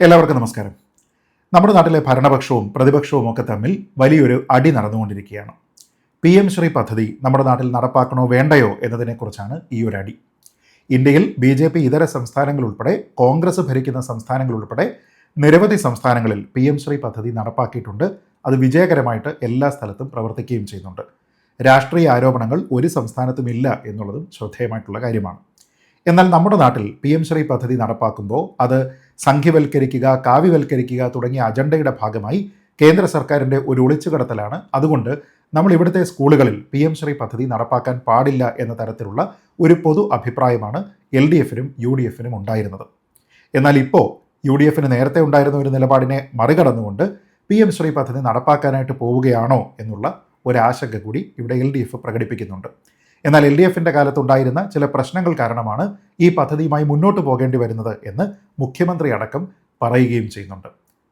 എല്ലാവർക്കും നമസ്കാരം. നമ്മുടെ നാട്ടിലെ ഭരണപക്ഷവും പ്രതിപക്ഷവും ഒക്കെ തമ്മിൽ വലിയൊരു അടി നടന്നുകൊണ്ടിരിക്കുകയാണ്. PM ശ്രീ പദ്ധതി നമ്മുടെ നാട്ടിൽ നടപ്പാക്കണോ വേണ്ടയോ എന്നതിനെക്കുറിച്ചാണ് ഈ ഒരു അടി. ഇന്ത്യയിൽ BJP ഇതര സംസ്ഥാനങ്ങൾ ഉൾപ്പെടെ കോൺഗ്രസ് ഭരിക്കുന്ന സംസ്ഥാനങ്ങൾ ഉൾപ്പെടെ നിരവധി സംസ്ഥാനങ്ങളിൽ PM ശ്രീ പദ്ധതി നടപ്പാക്കിയിട്ടുണ്ട്. അത് വിജയകരമായിട്ട് എല്ലാ സ്ഥലത്തും പ്രവർത്തിക്കുകയും ചെയ്യുന്നുണ്ട്. രാഷ്ട്രീയ ആരോപണങ്ങൾ ഒരു സംസ്ഥാനത്തും ഇല്ല എന്നുള്ളതും ശ്രദ്ധേയമായിട്ടുള്ള കാര്യമാണ്. എന്നാൽ നമ്മുടെ നാട്ടിൽ PM ശ്രീ പദ്ധതി നടപ്പാക്കുമ്പോൾ അത് സംഘിവൽക്കരിക്കുക, കാവ്യവൽക്കരിക്കുക തുടങ്ങിയ അജണ്ടയുടെ ഭാഗമായി കേന്ദ്ര സർക്കാരിൻ്റെ ഒരു ഒളിച്ചുകടത്തലാണ്. അതുകൊണ്ട് നമ്മൾ ഇവിടുത്തെ സ്കൂളുകളിൽ PM ശ്രീ പദ്ധതി നടപ്പാക്കാൻ പാടില്ല എന്ന തരത്തിലുള്ള ഒരു പൊതു അഭിപ്രായമാണ് LDFനും UDFനും ഉണ്ടായിരുന്നത്. എന്നാൽ ഇപ്പോൾ UDFന് നേരത്തെ ഉണ്ടായിരുന്ന ഒരു നിലപാടിനെ മറികടന്നുകൊണ്ട് PM ശ്രീ പദ്ധതി നടപ്പാക്കാനായിട്ട് പോവുകയാണോ എന്നുള്ള ഒരാശങ്ക കൂടി ഇവിടെ LDF പ്രകടിപ്പിക്കുന്നുണ്ട്. എന്നാൽ LDFൻ്റെ കാലത്തുണ്ടായിരുന്ന ചില പ്രശ്നങ്ങൾ കാരണമാണ് ഈ പദ്ധതിയുമായി മുന്നോട്ട് പോകേണ്ടി വരുന്നത് എന്ന് മുഖ്യമന്ത്രി അടക്കം പറയുകയും ചെയ്യുന്നുണ്ട്.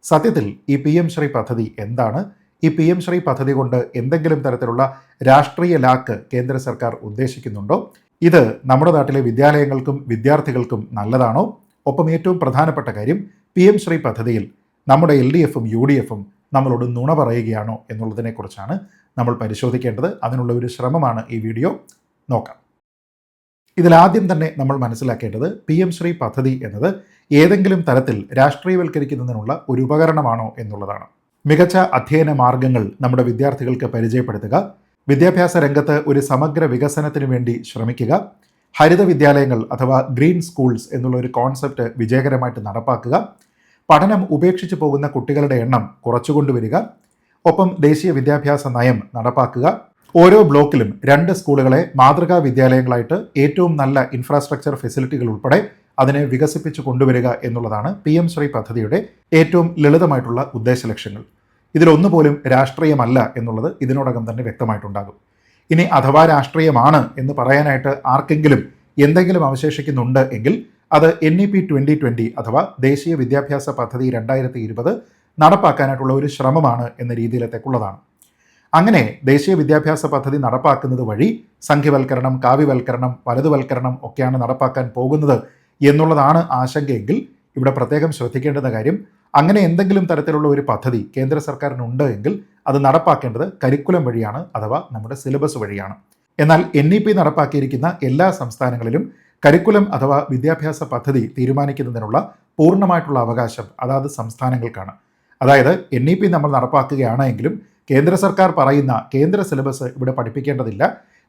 സത്യത്തിൽ ഈ PM ശ്രീ പദ്ധതി എന്താണ്? ഈ PM ശ്രീ പദ്ധതി കൊണ്ട് എന്തെങ്കിലും തരത്തിലുള്ള രാഷ്ട്രീയ ലാക്ക് കേന്ദ്ര സർക്കാർ ഉദ്ദേശിക്കുന്നുണ്ടോ? ഇത് നമ്മുടെ നാട്ടിലെ വിദ്യാലയങ്ങൾക്കും വിദ്യാർത്ഥികൾക്കും നല്ലതാണോ? ഒപ്പം ഏറ്റവും പ്രധാനപ്പെട്ട കാര്യം, PM ശ്രീ പദ്ധതിയിൽ നമ്മുടെ LDFും UDFും നമ്മളോട് നുണ പറയുകയാണോ എന്നുള്ളതിനെക്കുറിച്ചാണ് നമ്മൾ പരിശോധിക്കേണ്ടത്. അതിനുള്ള ഒരു ശ്രമമാണ് ഈ വീഡിയോ. നോക്കാം. ഇതിലാദ്യം തന്നെ നമ്മൾ മനസ്സിലാക്കേണ്ടത് PM ശ്രീ പദ്ധതി എന്നത് ഏതെങ്കിലും തരത്തിൽ രാഷ്ട്രീയവൽക്കരിക്കുന്നതിനുള്ള ഒരു ഉപകരണമാണോ എന്നുള്ളതാണ്. മികച്ച അധ്യയന മാർഗങ്ങൾ നമ്മുടെ വിദ്യാർത്ഥികൾക്ക് പരിചയപ്പെടുത്തുക, വിദ്യാഭ്യാസ രംഗത്ത് ഒരു സമഗ്ര വികസനത്തിന് വേണ്ടി ശ്രമിക്കുക, ഹരിത വിദ്യാലയങ്ങൾ അഥവാ ഗ്രീൻ സ്കൂൾസ് എന്നുള്ള ഒരു കോൺസെപ്റ്റ് വിജയകരമായിട്ട് നടപ്പാക്കുക, പഠനം ഉപേക്ഷിച്ച് പോകുന്ന കുട്ടികളുടെ എണ്ണം കുറച്ചുകൊണ്ടുവരിക, ഒപ്പം ദേശീയ വിദ്യാഭ്യാസ നയം നടപ്പാക്കുക, ഓരോ ബ്ലോക്കിലും 2 സ്കൂളുകളെ മാതൃകാ വിദ്യാലയങ്ങളായിട്ട് ഏറ്റവും നല്ല ഇൻഫ്രാസ്ട്രക്ചർ ഫെസിലിറ്റികൾ ഉൾപ്പെടെ അതിനെ വികസിപ്പിച്ച് കൊണ്ടുവരിക എന്നുള്ളതാണ് PM ശ്രീ പദ്ധതിയുടെ ഏറ്റവും ലളിതമായിട്ടുള്ള ഉദ്ദേശ ലക്ഷ്യങ്ങൾ. ഇതിലൊന്നുപോലും രാഷ്ട്രീയമല്ല എന്നുള്ളത് ഇതിനോടകം തന്നെ വ്യക്തമായിട്ടുണ്ടാകും. ഇനി അഥവാ രാഷ്ട്രീയമാണ് എന്ന് പറയാനായിട്ട് ആർക്കെങ്കിലും എന്തെങ്കിലും അവശേഷിക്കുന്നുണ്ട് എങ്കിൽ അത് NEP 2020 അഥവാ ദേശീയ വിദ്യാഭ്യാസ പദ്ധതി 2020 നടപ്പാക്കാനായിട്ടുള്ള ഒരു ശ്രമമാണ് എന്ന രീതിയിലത്തേക്കുള്ളതാണ്. അങ്ങനെ ദേശീയ വിദ്യാഭ്യാസ പദ്ധതി നടപ്പാക്കുന്നത് വഴി സംഘിവൽക്കരണം, കാവ്യവൽക്കരണം, വലതുവൽക്കരണം ഒക്കെയാണ് നടപ്പാക്കാൻ പോകുന്നത് എന്നുള്ളതാണ് ആശങ്കയെങ്കിൽ ഇവിടെ പ്രത്യേകം ശ്രദ്ധിക്കേണ്ടുന്ന കാര്യം, അങ്ങനെ എന്തെങ്കിലും തരത്തിലുള്ള ഒരു പദ്ധതി കേന്ദ്ര സർക്കാരിനുണ്ട് എങ്കിൽ അത് നടപ്പാക്കേണ്ടത് കരിക്കുലം വഴിയാണ്, അഥവാ നമ്മുടെ സിലബസ് വഴിയാണ്. എന്നാൽ NEP നടപ്പാക്കിയിരിക്കുന്ന എല്ലാ സംസ്ഥാനങ്ങളിലും കരിക്കുലം അഥവാ വിദ്യാഭ്യാസ പദ്ധതി തീരുമാനിക്കുന്നതിനുള്ള പൂർണ്ണമായിട്ടുള്ള അവകാശം അതാത് സംസ്ഥാനങ്ങൾക്കാണ്. അതായത് NEP നമ്മൾ നടപ്പാക്കുകയാണെങ്കിലും കേന്ദ്ര സർക്കാർ പറയുന്ന കേന്ദ്ര സിലബസ് ഇവിടെ പഠിപ്പിക്കേണ്ടതില്ല.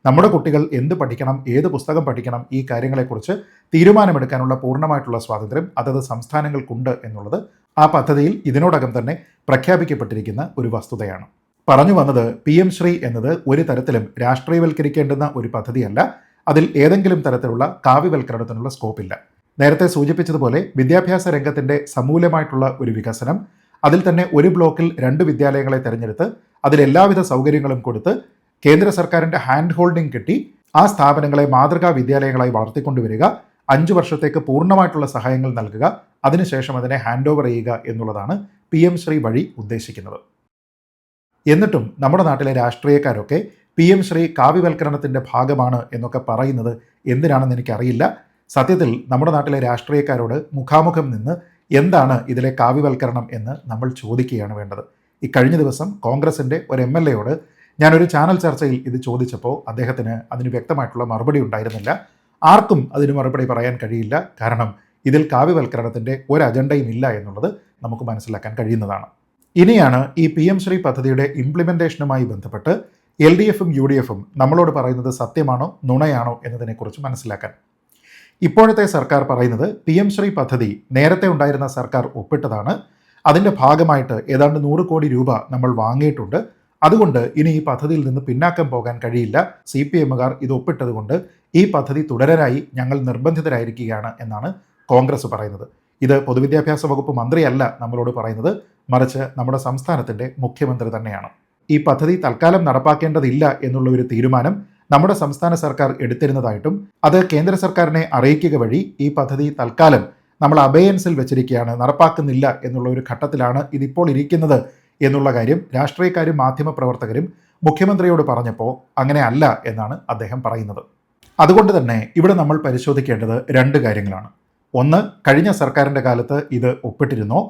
നമ്മുടെ കുട്ടികൾ എന്ത് പഠിക്കണം, ഏത് പുസ്തകം പഠിക്കണം, ഈ കാര്യങ്ങളെക്കുറിച്ച് തീരുമാനമെടുക്കാനുള്ള പൂർണ്ണമായിട്ടുള്ള സ്വാതന്ത്ര്യം അതത് സംസ്ഥാനങ്ങൾക്കുണ്ട് എന്നുള്ളത് ആ പദ്ധതിയിൽ ഇതിനോടകം തന്നെ പ്രഖ്യാപിക്കപ്പെട്ടിരിക്കുന്ന ഒരു വസ്തുതയാണ്. പറഞ്ഞു വന്നത്, PM ശ്രീ എന്നത് ഒരു തരത്തിലും രാഷ്ട്രീയവൽക്കരിക്കേണ്ടുന്ന ഒരു പദ്ധതിയല്ല. അതിൽ ഏതെങ്കിലും തരത്തിലുള്ള കാവ്യവൽക്കരണത്തിനുള്ള സ്കോപ്പില്ല. നേരത്തെ സൂചിപ്പിച്ചതുപോലെ വിദ്യാഭ്യാസ രംഗത്തിൻ്റെ സമൂലമായിട്ടുള്ള ഒരു വികസനം, അതിൽ തന്നെ ഒരു ബ്ലോക്കിൽ 2 വിദ്യാലയങ്ങളെ തിരഞ്ഞെടുത്ത് അതിൽ എല്ലാവിധ സൗകര്യങ്ങളും കൊടുത്ത് കേന്ദ്ര സർക്കാരിൻ്റെ ഹാൻഡ് ഹോൾഡിംഗ് കിട്ടി ആ സ്ഥാപനങ്ങളെ മാതൃകാ വിദ്യാലയങ്ങളായി വളർത്തിക്കൊണ്ടുവരിക, 5 വർഷത്തേക്ക് പൂർണ്ണമായിട്ടുള്ള സഹായങ്ങൾ നൽകുക, അതിനുശേഷം അതിനെ ഹാൻഡ് ഓവർ ചെയ്യുക എന്നുള്ളതാണ് PM ശ്രീ വഴി ഉദ്ദേശിക്കുന്നത്. എന്നിട്ടും നമ്മുടെ നാട്ടിലെ രാഷ്ട്രീയക്കാരൊക്കെ PM ശ്രീ കാവ്യവൽക്കരണത്തിൻ്റെ ഭാഗമാണ് എന്നൊക്കെ പറയുന്നത് എന്തിനാണെന്ന് എനിക്കറിയില്ല. സത്യത്തിൽ നമ്മുടെ നാട്ടിലെ രാഷ്ട്രീയക്കാരോട് മുഖാമുഖം നിന്ന് എന്താണ് ഇതിലെ കാവ്യവൽക്കരണം എന്ന് നമ്മൾ ചോദിക്കുകയാണ് വേണ്ടത്. ഈ കഴിഞ്ഞ ദിവസം കോൺഗ്രസിൻ്റെ ഒരു MLAയോട് ഞാനൊരു ചാനൽ ചർച്ചയിൽ ഇത് ചോദിച്ചപ്പോൾ അദ്ദേഹത്തിന് അതിന് വ്യക്തമായിട്ടുള്ള മറുപടി ഉണ്ടായിരുന്നില്ല. ആർക്കും അതിന് മറുപടി പറയാൻ കഴിയില്ല. കാരണം ഇതിൽ കാവ്യവൽക്കരണത്തിൻ്റെ ഒരു അജണ്ടയും ഇല്ല എന്നുള്ളത് നമുക്ക് മനസ്സിലാക്കാൻ കഴിയുന്നതാണ്. ഇനിയാണ് ഈ PM ശ്രീ പദ്ധതിയുടെ ഇംപ്ലിമെൻറ്റേഷനുമായി ബന്ധപ്പെട്ട് LDFും UDFും നമ്മളോട് പറയുന്നത് സത്യമാണോ നുണയാണോ എന്നതിനെക്കുറിച്ച് മനസ്സിലാക്കാൻ. ഇപ്പോഴത്തെ സർക്കാർ പറയുന്നത് PM ശ്രീ പദ്ധതി നേരത്തെ ഉണ്ടായിരുന്ന സർക്കാർ ഒപ്പിട്ടതാണ്. അതിൻ്റെ ഭാഗമായിട്ട് ഏതാണ്ട് 100 കോടി രൂപ നമ്മൾ വാങ്ങിയിട്ടുണ്ട്. അതുകൊണ്ട് ഇനി ഈ പദ്ധതിയിൽ നിന്ന് പിന്നാക്കം പോകാൻ കഴിയില്ല. CPMകാർ ഇത് ഒപ്പിട്ടത് കൊണ്ട് ഈ പദ്ധതി തുടരാനായി ഞങ്ങൾ നിർബന്ധിതരായിരിക്കുകയാണ് എന്നാണ് കോൺഗ്രസ് പറയുന്നത്. ഇത് പൊതുവിദ്യാഭ്യാസ വകുപ്പ് മന്ത്രിയല്ല നമ്മളോട് പറയുന്നത്, മറിച്ച് നമ്മുടെ സംസ്ഥാനത്തിൻ്റെ മുഖ്യമന്ത്രി തന്നെയാണ്. ഈ പദ്ധതി തൽക്കാലം നടപ്പാക്കേണ്ടതില്ല എന്നുള്ള ഒരു തീരുമാനം നമ്മുടെ സംസ്ഥാന സർക്കാർ എടുത്തിരുന്നതായിട്ടും അത് കേന്ദ്ര സർക്കാരിനെ അറിയിക്കുക വഴി ഈ പദ്ധതി തൽക്കാലം നമ്മൾ അബയൻസിൽ വെച്ചിരിക്കുകയാണ്, നടപ്പാക്കുന്നില്ല എന്നുള്ള ഒരു ഘട്ടത്തിലാണ് ഇതിപ്പോൾ ഇരിക്കുന്നത് എന്നുള്ള കാര്യം രാഷ്ട്രീയക്കാരും മാധ്യമപ്രവർത്തകരും മുഖ്യമന്ത്രിയോട് പറഞ്ഞപ്പോൾ അങ്ങനെ അല്ല എന്നാണ് അദ്ദേഹം പറയുന്നത്. അതുകൊണ്ട് തന്നെ ഇവിടെ നമ്മൾ പരിശോധിക്കേണ്ടത് 2 കാര്യങ്ങളാണ്. ഒന്ന്, കഴിഞ്ഞ സർക്കാരിൻ്റെ കാലത്ത് ഇത് ഒപ്പിട്ടിരുന്നോ?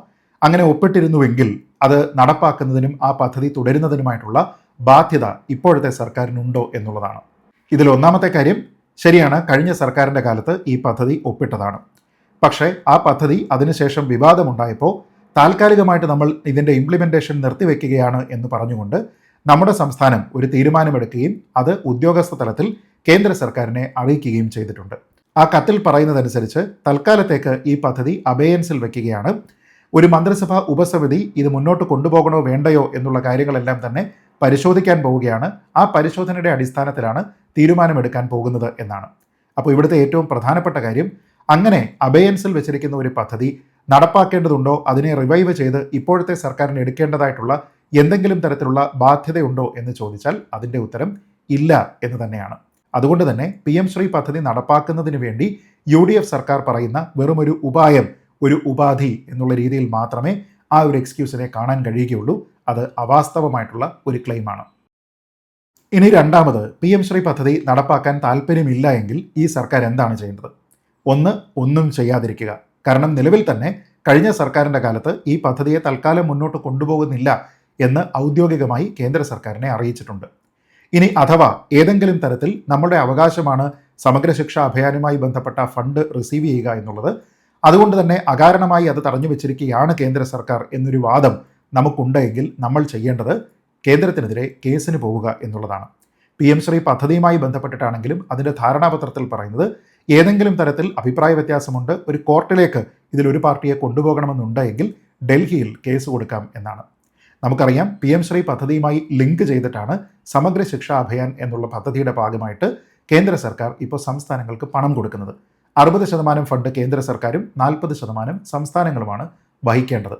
അങ്ങനെ ഒപ്പിട്ടിരുന്നുവെങ്കിൽ അത് നടപ്പാക്കുന്നതിനും ആ പദ്ധതി തുടരുന്നതിനുമായിട്ടുള്ള ബാധ്യത ഇപ്പോഴത്തെ സർക്കാരിനുണ്ടോ എന്നുള്ളതാണ്. ഇതിൽ ഒന്നാമത്തെ കാര്യം ശരിയാണ്, കഴിഞ്ഞ സർക്കാരിൻ്റെ കാലത്ത് ഈ പദ്ധതി ഒപ്പിട്ടതാണ്. പക്ഷേ ആ പദ്ധതി അതിനുശേഷം വിവാദമുണ്ടായപ്പോൾ താൽക്കാലികമായിട്ട് നമ്മൾ ഇതിൻ്റെ ഇംപ്ലിമെൻറ്റേഷൻ നിർത്തിവെക്കുകയാണ് എന്ന് പറഞ്ഞുകൊണ്ട് നമ്മുടെ സംസ്ഥാനം ഒരു തീരുമാനമെടുക്കുകയും അത് ഉദ്യോഗസ്ഥ തലത്തിൽ കേന്ദ്ര സർക്കാരിനെ അറിയിക്കുകയും ചെയ്തിട്ടുണ്ട്. ആ കത്തിൽ പറയുന്നതനുസരിച്ച് തൽക്കാലത്തേക്ക് ഈ പദ്ധതി അബേയൻസിൽ വയ്ക്കുകയാണ്. ഒരു മന്ത്രിസഭാ ഉപസമിതി ഇത് മുന്നോട്ട് കൊണ്ടുപോകണോ വേണ്ടയോ എന്നുള്ള കാര്യങ്ങളെല്ലാം തന്നെ പരിശോധിക്കാൻ പോവുകയാണ്. ആ പരിശോധനയുടെ അടിസ്ഥാനത്തിലാണ് തീരുമാനമെടുക്കാൻ പോകുന്നത് എന്നാണ്. അപ്പോൾ ഇവിടുത്തെ ഏറ്റവും പ്രധാനപ്പെട്ട കാര്യം, അങ്ങനെ അബേയൻസിൽ വെച്ചിരിക്കുന്ന ഒരു പദ്ധതി നടപ്പാക്കേണ്ടതുണ്ടോ, അതിനെ റിവൈവ് ചെയ്ത് ഇപ്പോഴത്തെ സർക്കാരിന് എടുക്കേണ്ടതായിട്ടുള്ള എന്തെങ്കിലും തരത്തിലുള്ള ബാധ്യതയുണ്ടോ എന്ന് ചോദിച്ചാൽ അതിൻ്റെ ഉത്തരം ഇല്ല എന്ന് തന്നെയാണ്. അതുകൊണ്ട് തന്നെ PM ശ്രീ പദ്ധതി നടപ്പാക്കുന്നതിന് വേണ്ടി UDF സർക്കാർ പറയുന്ന വെറുമൊരു ഉപായം, ഒരു ഉപാധി എന്നുള്ള രീതിയിൽ മാത്രമേ ആ ഒരു എക്സ്ക്യൂസിനെ കാണാൻ കഴിയുകയുള്ളൂ. അത് അവാസ്തവമായിട്ടുള്ള ഒരു ക്ലെയിമാണ്. ഇനി രണ്ടാമത്, PM ശ്രീ പദ്ധതി നടപ്പാക്കാൻ താല്പര്യമില്ല എങ്കിൽ ഈ സർക്കാർ എന്താണ് ചെയ്യേണ്ടത്? ഒന്ന്, ഒന്നും ചെയ്യാതിരിക്കുക. കാരണം നിലവിൽ തന്നെ കഴിഞ്ഞ സർക്കാരിൻ്റെ കാലത്ത് ഈ പദ്ധതിയെ തൽക്കാലം മുന്നോട്ട് കൊണ്ടുപോകുന്നില്ല എന്ന് ഔദ്യോഗികമായി കേന്ദ്ര സർക്കാരിനെ അറിയിച്ചിട്ടുണ്ട്. ഇനി അഥവാ ഏതെങ്കിലും തരത്തിൽ നമ്മുടെ അവകാശമാണ് സമഗ്ര ശിക്ഷാ അഭിയാനുമായി ബന്ധപ്പെട്ട ഫണ്ട് റിസീവ് ചെയ്യുക എന്നുള്ളത്, അതുകൊണ്ട് തന്നെ അകാരണമായി അത് തടഞ്ഞു വെച്ചിരിക്കുകയാണ് കേന്ദ്ര സർക്കാർ എന്നൊരു വാദം നമുക്കുണ്ടെങ്കിൽ നമ്മൾ ചെയ്യേണ്ടത് കേന്ദ്രത്തിനെതിരെ കേസിന് പോവുക എന്നുള്ളതാണ്. PM ശ്രീ പദ്ധതിയുമായി ബന്ധപ്പെട്ടിട്ടാണെങ്കിലും അതിൻ്റെ ധാരണാപത്രത്തിൽ പറയുന്നത് ഏതെങ്കിലും തരത്തിൽ അഭിപ്രായ വ്യത്യാസമുണ്ട്, ഒരു കോർട്ടിലേക്ക് ഇതിലൊരു പാർട്ടിയെ കൊണ്ടുപോകണമെന്നുണ്ടെങ്കിൽ ഡൽഹിയിൽ കേസ് കൊടുക്കാം എന്നാണ്. നമുക്കറിയാം, PM ശ്രീ പദ്ധതിയുമായി ലിങ്ക് ചെയ്തിട്ടാണ് സമഗ്ര ശിക്ഷാ അഭിയാൻ എന്നുള്ള പദ്ധതിയുടെ ഭാഗമായിട്ട് കേന്ദ്ര സർക്കാർ ഇപ്പോൾ സംസ്ഥാനങ്ങൾക്ക് പണം കൊടുക്കുന്നത്. 60% ഫണ്ട് കേന്ദ്ര സർക്കാരും 40% സംസ്ഥാനങ്ങളുമാണ് വഹിക്കേണ്ടത്.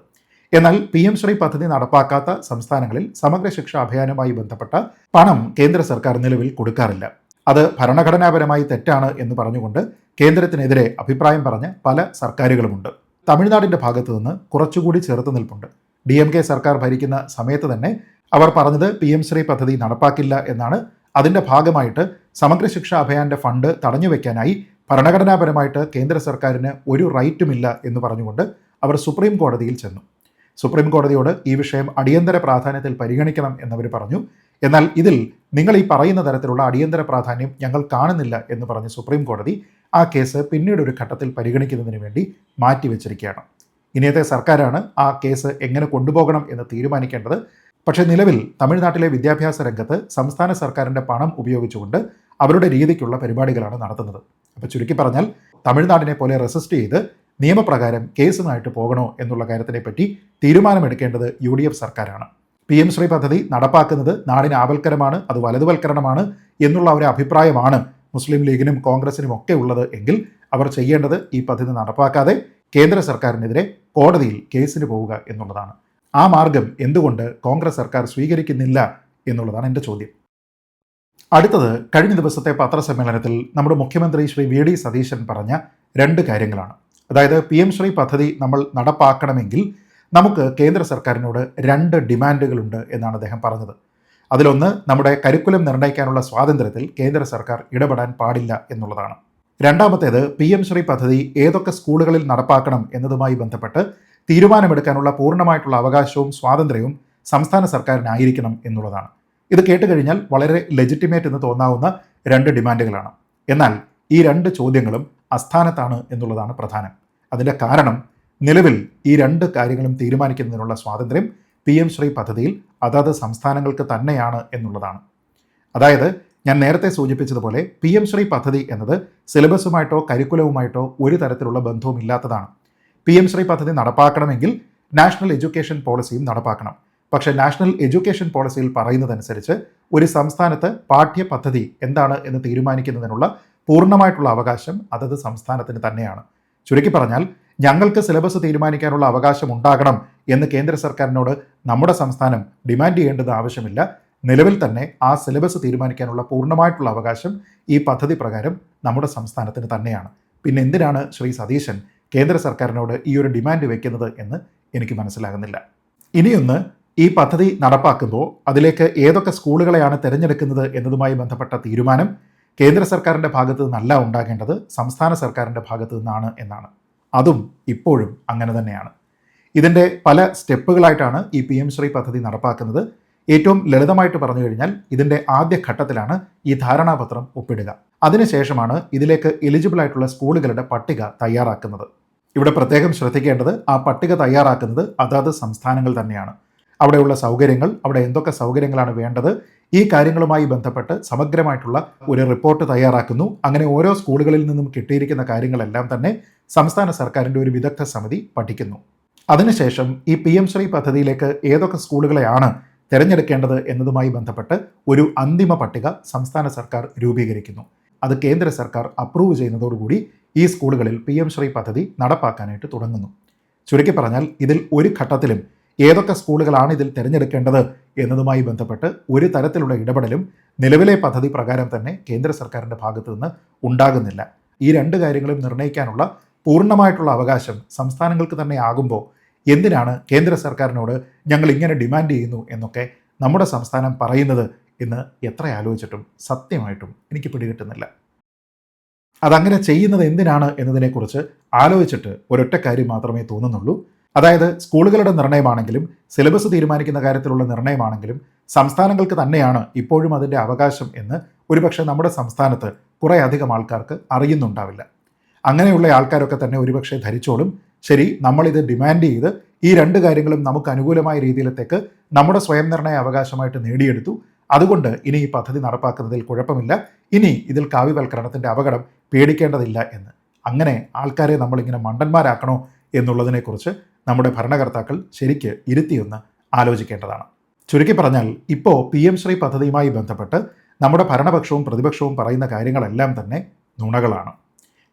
എന്നാൽ PM ശ്രീ പദ്ധതി നടപ്പാക്കാത്ത സംസ്ഥാനങ്ങളിൽ സമഗ്ര ശിക്ഷാ അഭിയാനുമായി ബന്ധപ്പെട്ട പണം കേന്ദ്ര സർക്കാർ നിലവിൽ കൊടുക്കാറില്ല. അത് ഭരണഘടനാപരമായി തെറ്റാണ് എന്ന് പറഞ്ഞുകൊണ്ട് കേന്ദ്രത്തിനെതിരെ അഭിപ്രായം പറഞ്ഞ പല സർക്കാരുകളുമുണ്ട്. തമിഴ്നാടിൻ്റെ ഭാഗത്തു നിന്ന് കുറച്ചുകൂടി ചെറുത്തു നിൽപ്പുണ്ട്. DMK സർക്കാർ ഭരിക്കുന്ന സമയത്ത് തന്നെ അവർ പറഞ്ഞത് PM ശ്രീ പദ്ധതി നടപ്പാക്കില്ല എന്നാണ്. അതിൻ്റെ ഭാഗമായിട്ട് സമഗ്ര ശിക്ഷാ അഭിയാൻ്റെ ഫണ്ട് തടഞ്ഞുവെക്കാനായി ഭരണഘടനാപരമായിട്ട് കേന്ദ്ര സർക്കാരിന് ഒരു റൈറ്റുമില്ല എന്ന് പറഞ്ഞുകൊണ്ട് അവർ സുപ്രീം കോടതിയിൽ ചെന്നു. സുപ്രീം കോടതിയോട് ഈ വിഷയം അടിയന്തര പ്രാധാന്യത്തിൽ പരിഗണിക്കണം എന്നവർ പറഞ്ഞു. എന്നാൽ ഇതിൽ നിങ്ങൾ ഈ പറയുന്ന തരത്തിലുള്ള അടിയന്തര പ്രാധാന്യം ഞങ്ങൾ കാണുന്നില്ല എന്ന് പറഞ്ഞ് സുപ്രീം കോടതി ആ കേസ് പിന്നീട് ഒരു ഘട്ടത്തിൽ പരിഗണിക്കുന്നതിന് വേണ്ടി മാറ്റിവെച്ചിരിക്കുകയാണ്. ഇനിയത്തെ സർക്കാരാണ് ആ കേസ് എങ്ങനെ കൊണ്ടുപോകണം എന്ന് തീരുമാനിക്കേണ്ടത്. പക്ഷേ നിലവിൽ തമിഴ്നാട്ടിലെ വിദ്യാഭ്യാസ രംഗത്ത് സംസ്ഥാന സർക്കാരിൻ്റെ പണം ഉപയോഗിച്ചുകൊണ്ട് അവരുടെ രീതിക്കുള്ള പരിപാടികളാണ് നടത്തുന്നത്. അപ്പോൾ ചുരുക്കി പറഞ്ഞാൽ, തമിഴ്നാടിനെ പോലെ റെസിസ്റ്റ് ചെയ്ത് നിയമപ്രകാരം കേസുമായിട്ട് പോകണോ എന്നുള്ള കാര്യത്തിനെപ്പറ്റി തീരുമാനമെടുക്കേണ്ടത് UDF സർക്കാരാണ്. PM ശ്രീ പദ്ധതി നടപ്പാക്കുന്നത് നാടിന് ആപൽക്കരമാണ്, അത് വലതുവൽക്കരണമാണ് എന്നുള്ള ഒരു അഭിപ്രായമാണ് മുസ്ലിം ലീഗിനും കോൺഗ്രസിനും ഒക്കെ ഉള്ളത് എങ്കിൽ അവർ ചെയ്യേണ്ടത് ഈ പദ്ധതി നടപ്പാക്കാതെ കേന്ദ്ര സർക്കാരിനെതിരെ കോടതിയിൽ കേസിന് പോവുക എന്നുള്ളതാണ്. ആ മാർഗം എന്തുകൊണ്ട് കോൺഗ്രസ് സർക്കാർ സ്വീകരിക്കുന്നില്ല എന്നുള്ളതാണ് എൻ്റെ ചോദ്യം. അടുത്തത്, കഴിഞ്ഞ ദിവസത്തെ പത്രസമ്മേളനത്തിൽ നമ്മുടെ മുഖ്യമന്ത്രി ശ്രീ VD സതീശൻ പറഞ്ഞ 2 കാര്യങ്ങളാണ്. അതായത് PM ശ്രീ പദ്ധതി നമ്മൾ നടപ്പാക്കണമെങ്കിൽ നമുക്ക് കേന്ദ്ര സർക്കാരിനോട് 2 ഡിമാൻഡുകളുണ്ട് എന്നാണ് അദ്ദേഹം പറഞ്ഞത്. അതിലൊന്ന്, നമ്മുടെ കരിക്കുലം നിർണ്ണയിക്കാനുള്ള സ്വാതന്ത്ര്യത്തിൽ കേന്ദ്ര സർക്കാർ ഇടപെടാൻ പാടില്ല എന്നുള്ളതാണ്. രണ്ടാമത്തേത്, PM ശ്രീ പദ്ധതി ഏതൊക്കെ സ്കൂളുകളിൽ നടപ്പാക്കണം എന്നതുമായി ബന്ധപ്പെട്ട് തീരുമാനമെടുക്കാനുള്ള പൂർണ്ണമായിട്ടുള്ള അവകാശവും സ്വാതന്ത്ര്യവും സംസ്ഥാന സർക്കാരിനായിരിക്കണം എന്നുള്ളതാണ്. ഇത് കേട്ടുകഴിഞ്ഞാൽ വളരെ ലെജിറ്റിമേറ്റ് എന്ന് തോന്നാവുന്ന 2 ഡിമാൻഡുകളാണ്. എന്നാൽ ഈ 2 ചോദ്യങ്ങളും അസ്ഥാനത്താണ് എന്നുള്ളതാണ് പ്രധാനം. അതിൻ്റെ കാരണം, നിലവിൽ ഈ 2 കാര്യങ്ങളും തീരുമാനിക്കുന്നതിനുള്ള സ്വാതന്ത്ര്യം PM ശ്രീ പദ്ധതിയിൽ അതത് സംസ്ഥാനങ്ങൾക്ക് തന്നെയാണ് എന്നുള്ളതാണ്. അതായത് ഞാൻ നേരത്തെ സൂചിപ്പിച്ചതുപോലെ PM ശ്രീ പദ്ധതി എന്നത് സിലബസുമായിട്ടോ കരിക്കുലവുമായിട്ടോ ഒരു തരത്തിലുള്ള ബന്ധവുമില്ലാത്തതാണ്. PM ശ്രീ പദ്ധതി നടപ്പാക്കണമെങ്കിൽ നാഷണൽ എഡ്യൂക്കേഷൻ പോളിസിയും നടപ്പാക്കണം. പക്ഷേ നാഷണൽ എഡ്യൂക്കേഷൻ പോളിസിയിൽ പറയുന്നതനുസരിച്ച് ഒരു സംസ്ഥാനത്ത് പാഠ്യപദ്ധതി എന്താണ് എന്ന് തീരുമാനിക്കുന്നതിനുള്ള പൂർണ്ണമായിട്ടുള്ള അവകാശം അതത് സംസ്ഥാനത്തിന് തന്നെയാണ്. ചുരുക്കി പറഞ്ഞാൽ, ഞങ്ങൾക്ക് സിലബസ് തീരുമാനിക്കാനുള്ള അവകാശം ഉണ്ടാകണം എന്ന് കേന്ദ്ര സർക്കാരിനോട് നമ്മുടെ സംസ്ഥാനം ഡിമാൻഡ് ചെയ്യേണ്ടത് ആവശ്യമില്ല. നിലവിൽ തന്നെ ആ സിലബസ് തീരുമാനിക്കാനുള്ള പൂർണ്ണമായിട്ടുള്ള അവകാശം ഈ പദ്ധതി പ്രകാരം നമ്മുടെ സംസ്ഥാനത്തിന് തന്നെയാണ്. പിന്നെ എന്തിനാണ് ശ്രീ സതീശൻ കേന്ദ്ര സർക്കാരിനോട് ഈ ഒരു ഡിമാൻഡ് വയ്ക്കുന്നത് എന്ന് എനിക്ക് മനസ്സിലാകുന്നില്ല. ഇനിയൊന്ന്, ഈ പദ്ധതി നടപ്പാക്കുമ്പോൾ അതിലേക്ക് ഏതൊക്കെ സ്കൂളുകളെയാണ് തിരഞ്ഞെടുക്കുന്നത് എന്നതുമായി ബന്ധപ്പെട്ട തീരുമാനം കേന്ദ്ര സർക്കാരിൻ്റെ ഭാഗത്തു നിന്നല്ല ഉണ്ടാകേണ്ടത്, സംസ്ഥാന സർക്കാരിൻ്റെ ഭാഗത്തു നിന്നാണ് എന്നാണ്. അതും ഇപ്പോഴും അങ്ങനെ തന്നെയാണ്. ഇതിൻ്റെ പല സ്റ്റെപ്പുകളായിട്ടാണ് ഈ PM ശ്രീ പദ്ധതി നടപ്പാക്കുന്നത്. ഏറ്റവും ലളിതമായിട്ട് പറഞ്ഞു കഴിഞ്ഞാൽ ഇതിൻ്റെ ആദ്യ ഘട്ടത്തിലാണ് ഈ ധാരണാപത്രം ഒപ്പിടുക. അതിനുശേഷമാണ് ഇതിലേക്ക് എലിജിബിൾ ആയിട്ടുള്ള സ്കൂളുകളുടെ പട്ടിക തയ്യാറാക്കുന്നത്. ഇവിടെ പ്രത്യേകം ശ്രദ്ധിക്കേണ്ടത് ആ പട്ടിക തയ്യാറാക്കുന്നത് അതാത് സംസ്ഥാനങ്ങൾ തന്നെയാണ്. അവിടെയുള്ള സൗകര്യങ്ങൾ, അവിടെ എന്തൊക്കെ സൗകര്യങ്ങളാണ് വേണ്ടത്, ഈ കാര്യങ്ങളുമായി ബന്ധപ്പെട്ട് സമഗ്രമായിട്ടുള്ള ഒരു റിപ്പോർട്ട് തയ്യാറാക്കുന്നു. അങ്ങനെ ഓരോ സ്കൂളുകളിൽ നിന്നും കിട്ടിയിരിക്കുന്ന കാര്യങ്ങളെല്ലാം തന്നെ സംസ്ഥാന സർക്കാരിൻ്റെ ഒരു വിദഗ്ധ സമിതി പഠിക്കുന്നു. അതിനുശേഷം ഈ PM ശ്രീ പദ്ധതിയിലേക്ക് ഏതൊക്കെ സ്കൂളുകളെയാണ് തിരഞ്ഞെടുക്കേണ്ടത് എന്നതുമായി ബന്ധപ്പെട്ട് ഒരു അന്തിമ പട്ടിക സംസ്ഥാന സർക്കാർ രൂപീകരിക്കുന്നു. അത് കേന്ദ്ര സർക്കാർ അപ്രൂവ് ചെയ്യുന്നതോടുകൂടി ഈ സ്കൂളുകളിൽ PM ശ്രീ പദ്ധതി നടപ്പാക്കാനായിട്ട് തുടങ്ങുന്നു. ചുരുക്കി പറഞ്ഞാൽ ഇതിൽ ഒരു ഘട്ടത്തിലും ഏതൊക്കെ സ്കൂളുകളാണ് ഇതിൽ തിരഞ്ഞെടുക്കേണ്ടത് എന്നതുമായി ബന്ധപ്പെട്ട് ഒരു തരത്തിലുള്ള ഇടപെടലും നിലവിലെ പദ്ധതി പ്രകാരം തന്നെ കേന്ദ്ര സർക്കാരിൻ്റെ ഭാഗത്തു നിന്ന് ഉണ്ടാകുന്നില്ല. ഈ രണ്ട് കാര്യങ്ങളും നിർണ്ണയിക്കാനുള്ള പൂർണ്ണമായിട്ടുള്ള അവകാശം സംസ്ഥാനങ്ങൾക്ക് തന്നെ ആകുമ്പോൾ എന്തിനാണ് കേന്ദ്ര സർക്കാരിനോട് ഞങ്ങൾ ഇങ്ങനെ ഡിമാൻഡ് ചെയ്യുന്നു എന്നൊക്കെ നമ്മുടെ സംസ്ഥാനം പറയുന്നത് എന്ന് എത്ര ആലോചിച്ചിട്ടും സത്യമായിട്ടും എനിക്ക് പിടികിട്ടുന്നില്ല. അതങ്ങനെ ചെയ്യുന്നത് എന്തിനാണ് എന്നതിനെക്കുറിച്ച് ആലോചിച്ചിട്ട് ഒരൊറ്റ കാര്യം മാത്രമേ തോന്നുന്നുള്ളൂ. അതായത് സ്കൂളുകളുടെ നിർണ്ണയമാണെങ്കിലും സിലബസ് തീരുമാനിക്കുന്ന കാര്യത്തിലുള്ള നിർണ്ണയമാണെങ്കിലും സംസ്ഥാനങ്ങൾക്ക് തന്നെയാണ് ഇപ്പോഴും അതിൻ്റെ അവകാശം എന്ന് ഒരുപക്ഷെ നമ്മുടെ സംസ്ഥാനത്ത് കുറേ അധികം ആൾക്കാർക്ക് അറിയുന്നുണ്ടാവില്ല. അങ്ങനെയുള്ള ആൾക്കാരൊക്കെ തന്നെ ഒരുപക്ഷെ ധരിച്ചോളും, ശരി, നമ്മളിത് ഡിമാൻഡ് ചെയ്ത് ഈ രണ്ട് കാര്യങ്ങളും നമുക്ക് അനുകൂലമായ രീതിയിലത്തേക്ക് നമ്മുടെ സ്വയം നിർണയ അവകാശമായിട്ട് നേടിയെടുത്തു, അതുകൊണ്ട് ഇനി ഈ പദ്ധതി നടപ്പാക്കുന്നതിൽ കുഴപ്പമില്ല, ഇനി ഇതിൽ കാവ്യവൽക്കരണത്തിൻ്റെ അപകടം പേടിക്കേണ്ടതില്ല എന്ന്. അങ്ങനെ ആൾക്കാരെ നമ്മളിങ്ങനെ മണ്ടന്മാരാക്കണോ എന്നുള്ളതിനെക്കുറിച്ച് നമ്മുടെ ഭരണകർത്താക്കൾ ശരിക്ക് ഇരുത്തിയൊന്ന് ആലോചിക്കേണ്ടതാണ്. ചുരുക്കി പറഞ്ഞാൽ ഇപ്പോൾ PM ശ്രീ പദ്ധതിയുമായി ബന്ധപ്പെട്ട് നമ്മുടെ ഭരണപക്ഷവും പ്രതിപക്ഷവും പറയുന്ന കാര്യങ്ങളെല്ലാം തന്നെ നുണകളാണ്.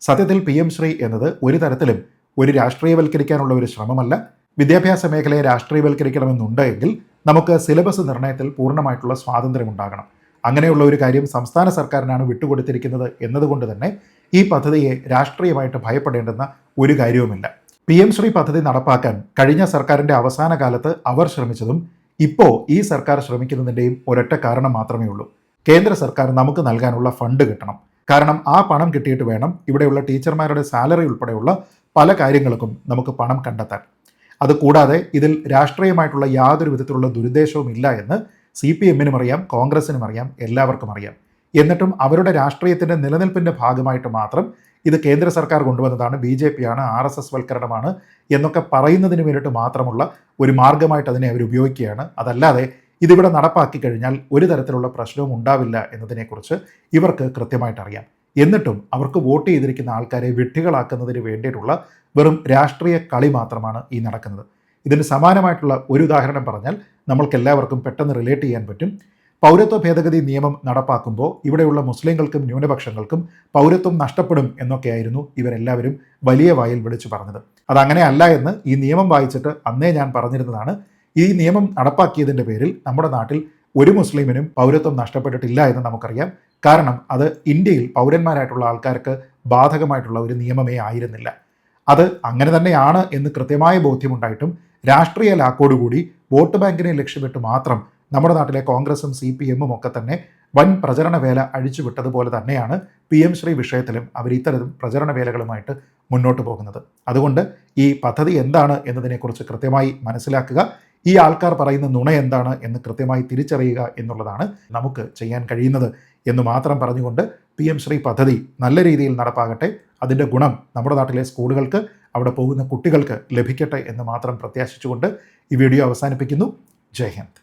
സത്യത്തിൽ PM ശ്രീ എന്നത് ഒരു തരത്തിലും ഒരു രാഷ്ട്രീയവൽക്കരിക്കാനുള്ള ഒരു ശ്രമമല്ല. വിദ്യാഭ്യാസ മേഖലയെ രാഷ്ട്രീയവൽക്കരിക്കണമെന്നുണ്ടെങ്കിൽ നമുക്ക് സിലബസ് നിർണ്ണയത്തിൽ പൂർണ്ണമായിട്ടുള്ള സ്വാതന്ത്ര്യമുണ്ടാകണം. അങ്ങനെയുള്ള ഒരു കാര്യം സംസ്ഥാന സർക്കാരിനാണ് വിട്ടുകൊടുത്തിരിക്കുന്നത് എന്നതുകൊണ്ട് തന്നെ ഈ പദ്ധതിയെ രാഷ്ട്രീയമായിട്ട് ഭയപ്പെടേണ്ടുന്ന ഒരു കാര്യവുമില്ല. PM ശ്രീ പദ്ധതി നടപ്പാക്കാൻ കഴിഞ്ഞ സർക്കാരിൻ്റെ അവസാന കാലത്ത് അവർ ശ്രമിച്ചതും ഇപ്പോൾ ഈ സർക്കാർ ശ്രമിക്കുന്നതിൻ്റെയും ഒരൊറ്റ കാരണം മാത്രമേ ഉള്ളൂ. കേന്ദ്ര സർക്കാർ നമുക്ക് നൽകാനുള്ള ഫണ്ട് കിട്ടണം. കാരണം ആ പണം കിട്ടിയിട്ട് വേണം ഇവിടെയുള്ള ടീച്ചർമാരുടെ സാലറി ഉൾപ്പെടെയുള്ള പല കാര്യങ്ങൾക്കും നമുക്ക് പണം കണ്ടെത്താൻ. അതുകൂടാതെ ഇതിൽ രാഷ്ട്രീയമായിട്ടുള്ള യാതൊരു വിധത്തിലുള്ള ദുരുദ്ദേശവും ഇല്ല എന്ന് CPM-നും അറിയാം, കോൺഗ്രസിനും അറിയാം, എല്ലാവർക്കും അറിയാം. എന്നിട്ടും അവരുടെ രാഷ്ട്രീയത്തിൻ്റെ നിലനിൽപ്പിൻ്റെ ഭാഗമായിട്ട് മാത്രം ഇത് കേന്ദ്ര സർക്കാർ കൊണ്ടുവന്നതാണ്, BJP ആണ്, RSS വൽക്കരണമാണ് എന്നൊക്കെ പറയുന്നതിന് വേണ്ടിയിട്ട് മാത്രമുള്ള ഒരു മാർഗമായിട്ട് അതിനെ അവർ ഉപയോഗിക്കുകയാണ്. അതല്ലാതെ ഇതിവിടെ നടപ്പാക്കി കഴിഞ്ഞാൽ ഒരു തരത്തിലുള്ള പ്രശ്നവും ഉണ്ടാവില്ല എന്നതിനെക്കുറിച്ച് ഇവർക്ക് കൃത്യമായിട്ട് അറിയാം. എന്നിട്ടും അവർക്ക് വോട്ട് ചെയ്തിരിക്കുന്ന ആൾക്കാരെ വിഡ്ഢികളാക്കുന്നതിന് വേണ്ടിയിട്ടുള്ള വെറും രാഷ്ട്രീയ കളി മാത്രമാണ് ഈ നടക്കുന്നത്. ഇതിന് സമാനമായിട്ടുള്ള ഒരു ഉദാഹരണം പറഞ്ഞാൽ നമ്മൾക്കെല്ലാവർക്കും പെട്ടെന്ന് റിലേറ്റ് ചെയ്യാൻ പറ്റും. പൗരത്വ ഭേദഗതി നിയമം നടപ്പാക്കുമ്പോൾ ഇവിടെയുള്ള മുസ്ലിങ്ങൾക്കും ന്യൂനപക്ഷങ്ങൾക്കും പൗരത്വം നഷ്ടപ്പെടും എന്നൊക്കെയായിരുന്നു ഇവരെല്ലാവരും വലിയ വായിൽ വിളിച്ചു പറഞ്ഞത്. അതങ്ങനെ അല്ല എന്ന് ഈ നിയമം വായിച്ചിട്ട് അന്നേ ഞാൻ പറഞ്ഞിരുന്നതാണ്. ഈ നിയമം നടപ്പാക്കിയതിൻ്റെ പേരിൽ നമ്മുടെ നാട്ടിൽ ഒരു മുസ്ലിമിനും പൗരത്വം നഷ്ടപ്പെട്ടിട്ടില്ല എന്ന് നമുക്കറിയാം. കാരണം അത് ഇന്ത്യയിൽ പൗരന്മാരായിട്ടുള്ള ആൾക്കാർക്ക് ബാധകമായിട്ടുള്ള ഒരു നിയമമേ ആയിരുന്നില്ല. അത് അങ്ങനെ തന്നെയാണ് എന്ന് കൃത്യമായ ബോധ്യമുണ്ടായിട്ടും രാഷ്ട്രീയ ലാക്കോടുകൂടി വോട്ട് ബാങ്കിനെ ലക്ഷ്യമിട്ട് മാത്രം നമ്മുടെ നാട്ടിലെ കോൺഗ്രസും CPM-ഉം ഒക്കെ തന്നെ വൻ പ്രചരണ വേല അഴിച്ചുവിട്ടതുപോലെ തന്നെയാണ് PM ശ്രീ വിഷയത്തിലും അവർ ഇത്തരം പ്രചരണ വേലകളുമായിട്ട് മുന്നോട്ട് പോകുന്നത്. അതുകൊണ്ട് ഈ പദ്ധതി എന്താണ് എന്നതിനെക്കുറിച്ച് കൃത്യമായി മനസ്സിലാക്കുക, ഈ ആൾക്കാർ പറയുന്ന നുണ എന്താണ് എന്ന് കൃത്യമായി തിരിച്ചറിയുക എന്നുള്ളതാണ് നമുക്ക് ചെയ്യാൻ കഴിയുന്നത് എന്ന് മാത്രം പറഞ്ഞുകൊണ്ട് PM ശ്രീ പദ്ധതി നല്ല രീതിയിൽ നടപ്പാകട്ടെ, അതിൻ്റെ ഗുണം നമ്മുടെ നാട്ടിലെ സ്കൂളുകൾക്ക്, അവിടെ പോകുന്ന കുട്ടികൾക്ക് ലഭിക്കട്ടെ എന്ന് മാത്രം പ്രത്യാശിച്ചുകൊണ്ട് ഈ വീഡിയോ അവസാനിപ്പിക്കുന്നു. ജയ് ഹിന്ദ്.